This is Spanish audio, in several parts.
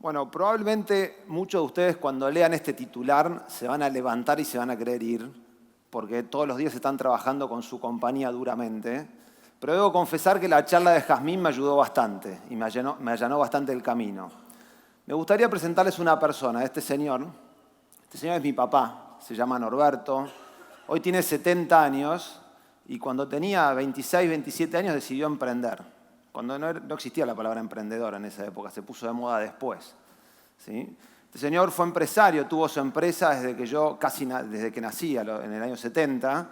Bueno, probablemente muchos de ustedes cuando lean este titular se van a levantar y se van a querer ir, porque todos los días están trabajando con su compañía duramente. Pero debo confesar que la charla de Jazmín me ayudó bastante y me allanó bastante el camino. Me gustaría presentarles una persona, este señor. Este señor es mi papá, se llama Norberto. Hoy tiene 70 años y cuando tenía 26, 27 años decidió emprender. Cuando no existía la palabra emprendedor en esa época, se puso de moda después. ¿Sí? Este señor fue empresario, tuvo su empresa desde que nací, en el año 70,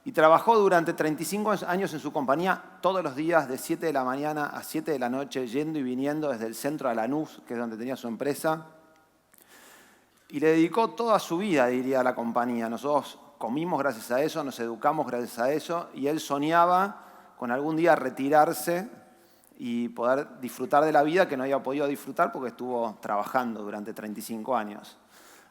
y trabajó durante 35 años en su compañía todos los días de 7 de la mañana a 7 de la noche, yendo y viniendo desde el centro de Lanús, que es donde tenía su empresa, y le dedicó toda su vida, diría, a la compañía. Nosotros comimos gracias a eso, nos educamos gracias a eso, y él soñaba con algún día retirarse y poder disfrutar de la vida que no había podido disfrutar porque estuvo trabajando durante 35 años.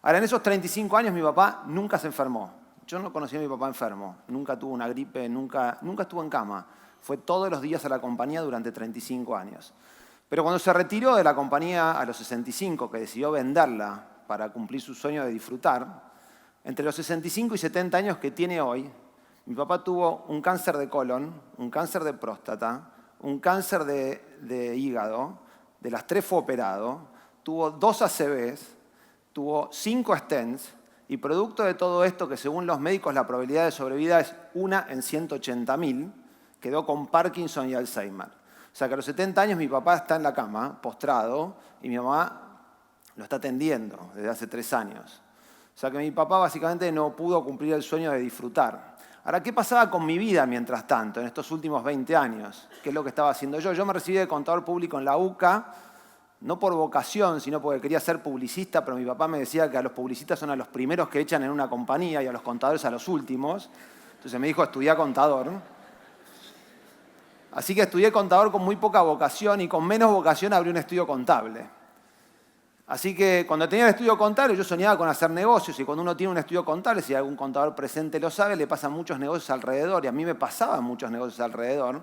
Ahora, en esos 35 años mi papá nunca se enfermó. Yo no conocí a mi papá enfermo, nunca tuvo una gripe, nunca estuvo en cama. Fue todos los días a la compañía durante 35 años. Pero cuando se retiró de la compañía a los 65, que decidió venderla para cumplir su sueño de disfrutar, entre los 65 y 70 años que tiene hoy, mi papá tuvo un cáncer de colon, un cáncer de próstata, un cáncer de hígado, de las 3 fue operado, tuvo 2 ACVs, tuvo 5 stents, y producto de todo esto, que según los médicos la probabilidad de sobrevida es 1 en 180.000, quedó con Parkinson y Alzheimer. O sea que a los 70 años mi papá está en la cama, postrado, y mi mamá lo está atendiendo desde hace 3 años. O sea que mi papá básicamente no pudo cumplir el sueño de disfrutar. Ahora, ¿qué pasaba con mi vida mientras tanto, en estos últimos 20 años? ¿Qué es lo que estaba haciendo yo? Yo me recibí de contador público en la UCA, no por vocación, sino porque quería ser publicista, pero mi papá me decía que a los publicistas son a los primeros que echan en una compañía y a los contadores a los últimos. Entonces me dijo, estudia contador. Así que estudié contador con muy poca vocación y con menos vocación abrí un estudio contable. Así que cuando tenía el estudio contable yo soñaba con hacer negocios y cuando uno tiene un estudio contable, si algún contador presente lo sabe, le pasan muchos negocios alrededor y a mí me pasaban muchos negocios alrededor.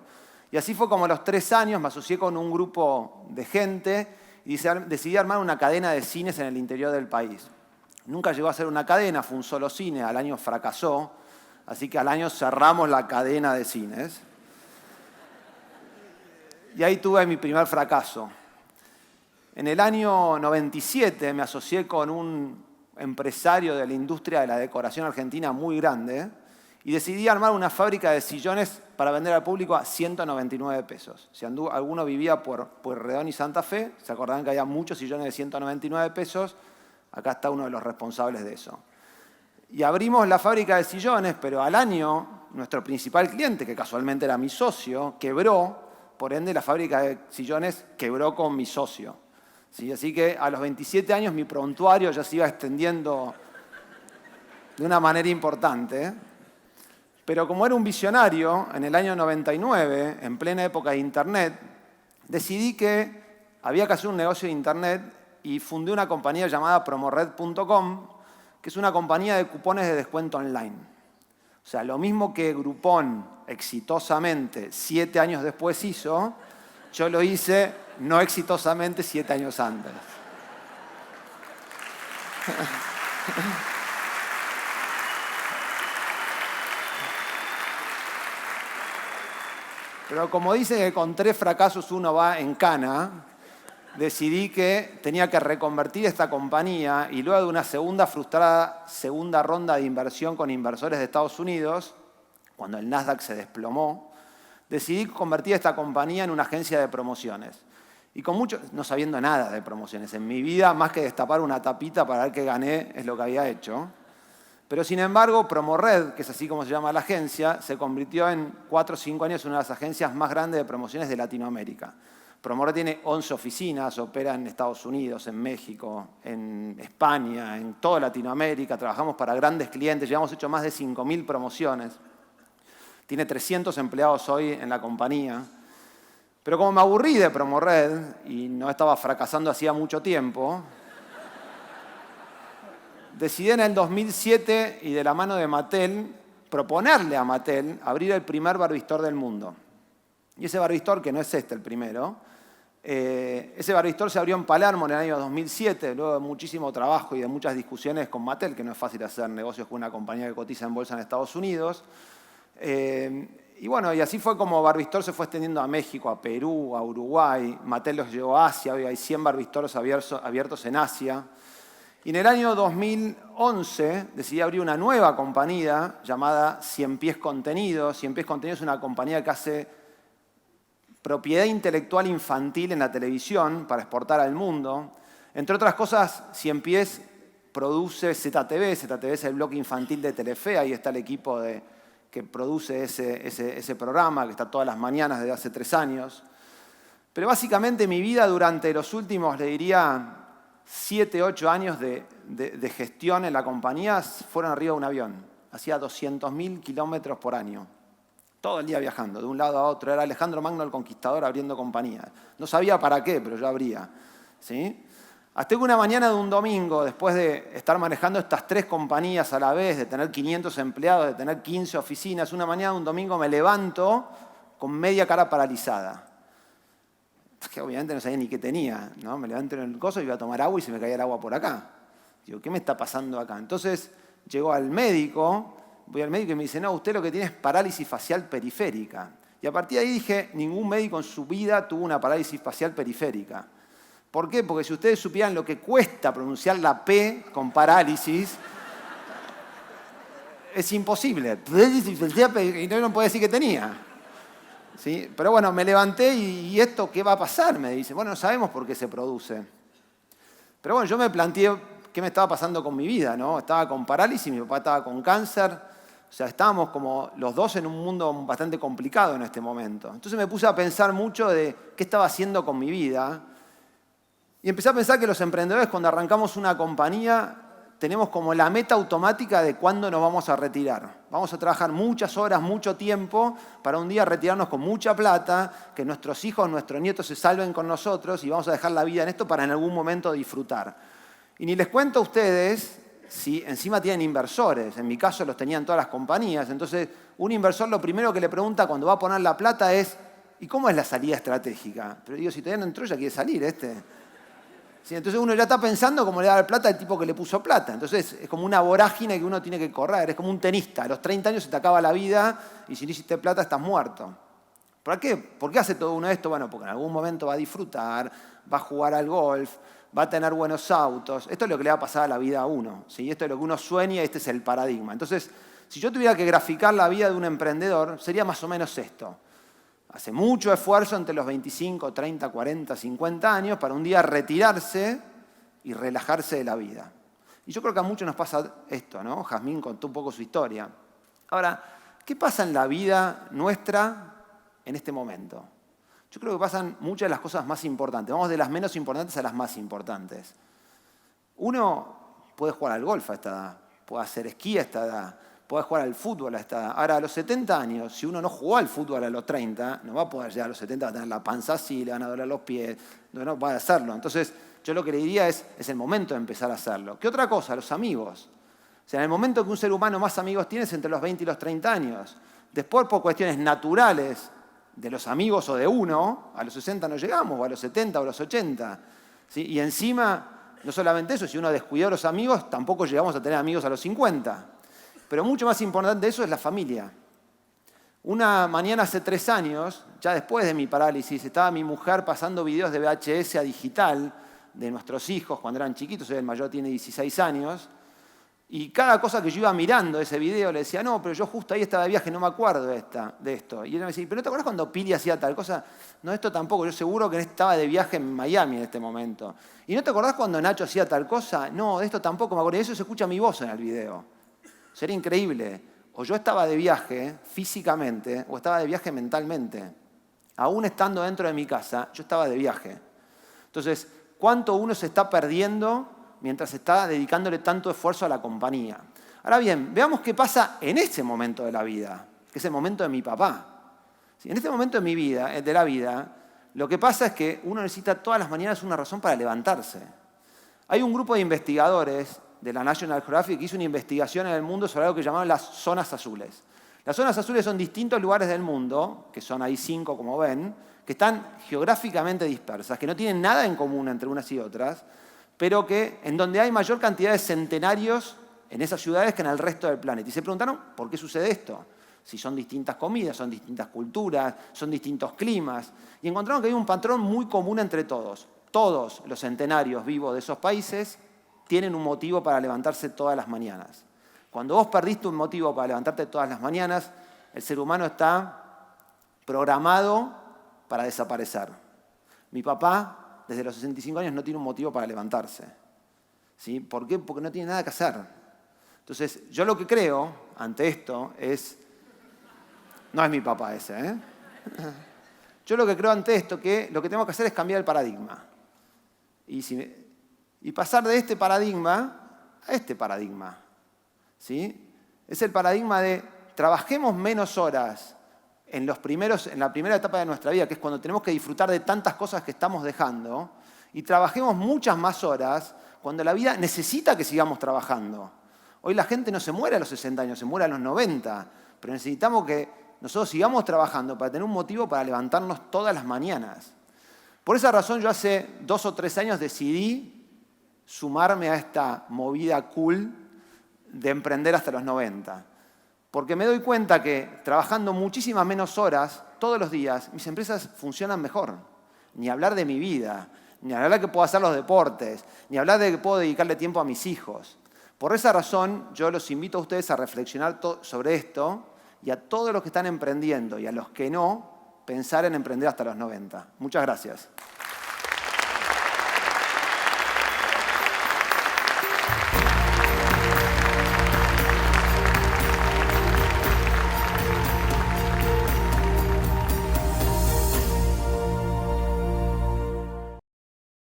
Y así fue como a los 3 años me asocié con un grupo de gente y decidí armar una cadena de cines en el interior del país. Nunca llegó a ser una cadena, fue un solo cine, al año fracasó, así que al año cerramos la cadena de cines. Y ahí tuve mi primer fracaso. En el año 97 me asocié con un empresario de la industria de la decoración argentina muy grande y decidí armar una fábrica de sillones para vender al público a 199 pesos. Si alguno vivía por Pueyrredón y Santa Fe, se acordarán que había muchos sillones de 199 pesos. Acá está uno de los responsables de eso. Y abrimos la fábrica de sillones, pero al año nuestro principal cliente, que casualmente era mi socio, quebró. Por ende, la fábrica de sillones quebró con mi socio. ¿Sí? Así que a los 27 años mi prontuario ya se iba extendiendo de una manera importante. Pero como era un visionario, en el año 99, en plena época de Internet, decidí que había que hacer un negocio de Internet y fundé una compañía llamada Promored.com, que es una compañía de cupones de descuento online. O sea, lo mismo que Groupon exitosamente 7 años después hizo, yo lo hice no exitosamente 7 años antes. Pero como dicen que con 3 fracasos uno va en cana, decidí que tenía que reconvertir esta compañía y luego de una frustrada segunda ronda de inversión con inversores de Estados Unidos, cuando el Nasdaq se desplomó, decidí convertir esta compañía en una agencia de promociones. Y no sabiendo nada de promociones. En mi vida, más que destapar una tapita para ver qué gané, es lo que había hecho. Pero sin embargo, Promored, que es así como se llama la agencia, se convirtió en 4 o 5 años en una de las agencias más grandes de promociones de Latinoamérica. Promored tiene 11 oficinas, opera en Estados Unidos, en México, en España, en toda Latinoamérica. Trabajamos para grandes clientes, ya hemos hecho más de 5.000 promociones. Tiene 300 empleados hoy en la compañía. Pero como me aburrí de Promored y no estaba fracasando hacía mucho tiempo, decidí en el 2007 y de la mano de Mattel proponerle a Mattel abrir el primer Barbie Store del mundo. Y ese Barbie Store, que no es el primero, Ese Barbistore se abrió en Palermo en el año 2007, luego de muchísimo trabajo y de muchas discusiones con Mattel, que no es fácil hacer negocios con una compañía que cotiza en bolsa en Estados Unidos. Y bueno, y así fue como Barbistore se fue extendiendo a México, a Perú, a Uruguay. Mattel los llevó a Asia, hoy hay 100 Barbistores abiertos en Asia. Y en el año 2011 decidí abrir una nueva compañía llamada Cien Pies Contenidos. Cien Pies Contenidos es una compañía que hace propiedad intelectual infantil en la televisión para exportar al mundo. Entre otras cosas, Cien Pies produce ZTV. ZTV es el bloque infantil de Telefe. Ahí está el equipo que produce ese programa, que está todas las mañanas desde hace 3 años. Pero básicamente mi vida durante los últimos, le diría, 7, 8 años de gestión en la compañía fueron arriba de un avión. Hacía 200.000 kilómetros por año. Todo el día viajando, de un lado a otro. Era Alejandro Magno el Conquistador abriendo compañías. No sabía para qué, pero yo abría. ¿Sí? Hasta que una mañana de un domingo, después de estar manejando estas 3 compañías a la vez, de tener 500 empleados, de tener 15 oficinas, una mañana de un domingo me levanto con media cara paralizada. Que obviamente no sabía ni qué tenía, ¿no? Me levanté en el coso, iba a tomar agua y se me caía el agua por acá. Digo, ¿qué me está pasando acá? Entonces llego al médico, voy al médico y me dice, no, usted lo que tiene es parálisis facial periférica. Y a partir de ahí dije, ningún médico en su vida tuvo una parálisis facial periférica. ¿Por qué? Porque si ustedes supieran lo que cuesta pronunciar la P con parálisis, es imposible. Y no puede decir que tenía. ¿Sí? Pero bueno, me levanté y ¿esto qué va a pasar? Me dice, bueno, no sabemos por qué se produce. Pero bueno, yo me planteé qué me estaba pasando con mi vida, ¿no? Estaba con parálisis, mi papá estaba con cáncer. O sea, estábamos como los dos en un mundo bastante complicado en este momento. Entonces me puse a pensar mucho de qué estaba haciendo con mi vida. Y empecé a pensar que los emprendedores, cuando arrancamos una compañía, tenemos como la meta automática de cuándo nos vamos a retirar. Vamos a trabajar muchas horas, mucho tiempo, para un día retirarnos con mucha plata, que nuestros hijos, nuestros nietos se salven con nosotros y vamos a dejar la vida en esto para en algún momento disfrutar. Y ni les cuento a ustedes si encima tienen inversores. En mi caso los tenían todas las compañías. Entonces, un inversor lo primero que le pregunta cuando va a poner la plata es ¿y cómo es la salida estratégica? Pero digo, si todavía no entró, ya quiere salir Sí, entonces uno ya está pensando cómo le da la plata al tipo que le puso plata. Entonces es como una vorágine que uno tiene que correr. Es como un tenista. A los 30 años se te acaba la vida y si no hiciste plata estás muerto. ¿Por qué? ¿Por qué hace todo uno esto? Bueno, porque en algún momento va a disfrutar, va a jugar al golf, va a tener buenos autos. Esto es lo que le va a pasar a la vida a uno. ¿Sí? Esto es lo que uno sueña y este es el paradigma. Entonces, si yo tuviera que graficar la vida de un emprendedor, sería más o menos esto. Hace mucho esfuerzo entre los 25, 30, 40, 50 años para un día retirarse y relajarse de la vida. Y yo creo que a muchos nos pasa esto, ¿no? Jazmín contó un poco su historia. Ahora, ¿qué pasa en la vida nuestra en este momento? Yo creo que pasan muchas de las cosas más importantes. Vamos de las menos importantes a las más importantes. Uno puede jugar al golf a esta edad, puede hacer esquí a esta edad, puede jugar al fútbol a esta edad. Ahora, a los 70 años, si uno no jugó al fútbol a los 30, no va a poder llegar a los 70, va a tener la panza así, le van a doler los pies, no va a hacerlo. Entonces, yo lo que le diría es el momento de empezar a hacerlo. ¿Qué otra cosa? Los amigos. O sea, en el momento que un ser humano más amigos tiene es entre los 20 y los 30 años. Después, por cuestiones naturales de los amigos o de uno, a los 60 no llegamos, o a los 70 o a los 80. ¿Sí? Y encima, no solamente eso, si uno descuidó a los amigos, tampoco llegamos a tener amigos a los 50. Pero mucho más importante de eso es la familia. Una mañana hace 3 años, ya después de mi parálisis, estaba mi mujer pasando videos de VHS a digital de nuestros hijos cuando eran chiquitos, el mayor tiene 16 años, y cada cosa que yo iba mirando de ese video le decía, no, pero yo justo ahí estaba de viaje, no me acuerdo de esto. Y él me decía, ¿pero no te acuerdas cuando Pili hacía tal cosa? No, esto tampoco, yo seguro que estaba de viaje en Miami en este momento. ¿Y no te acordás cuando Nacho hacía tal cosa? No, de esto tampoco me acuerdo. Y eso se escucha mi voz en el video. Sería increíble. O yo estaba de viaje físicamente o estaba de viaje mentalmente. Aún estando dentro de mi casa, yo estaba de viaje. Entonces, ¿cuánto uno se está perdiendo mientras está dedicándole tanto esfuerzo a la compañía? Ahora bien, veamos qué pasa en ese momento de la vida, que es el momento de mi papá. En este momento de mi vida, de la vida, lo que pasa es que uno necesita todas las mañanas una razón para levantarse. Hay un grupo de investigadores de la National Geographic que hizo una investigación en el mundo sobre algo que llamaban las zonas azules. Las zonas azules son distintos lugares del mundo, que son ahí 5 como ven, que están geográficamente dispersas, que no tienen nada en común entre unas y otras, pero que en donde hay mayor cantidad de centenarios en esas ciudades que en el resto del planeta. Y se preguntaron, ¿por qué sucede esto? Si son distintas comidas, son distintas culturas, son distintos climas. Y encontraron que hay un patrón muy común entre todos. Todos los centenarios vivos de esos países tienen un motivo para levantarse todas las mañanas. Cuando vos perdiste un motivo para levantarte todas las mañanas, el ser humano está programado para desaparecer. Mi papá, desde los 65 años, no tiene un motivo para levantarse. ¿Sí? ¿Por qué? Porque no tiene nada que hacer. Entonces, yo lo que creo ante esto es... No es mi papá ese, ¿eh? Yo lo que creo ante esto que lo que tenemos que hacer es cambiar el paradigma. Y pasar de este paradigma a este paradigma. ¿Sí? Es el paradigma de trabajemos menos horas en la primera etapa de nuestra vida, que es cuando tenemos que disfrutar de tantas cosas que estamos dejando, y trabajemos muchas más horas cuando la vida necesita que sigamos trabajando. Hoy la gente no se muere a los 60 años, se muere a los 90, pero necesitamos que nosotros sigamos trabajando para tener un motivo para levantarnos todas las mañanas. Por esa razón yo hace 2 o 3 años decidí sumarme a esta movida cool de emprender hasta los 90. Porque me doy cuenta que trabajando muchísimas menos horas todos los días, mis empresas funcionan mejor. Ni hablar de mi vida, ni hablar de que puedo hacer los deportes, ni hablar de que puedo dedicarle tiempo a mis hijos. Por esa razón, yo los invito a ustedes a reflexionar sobre esto y a todos los que están emprendiendo y a los que no, pensar en emprender hasta los 90. Muchas gracias.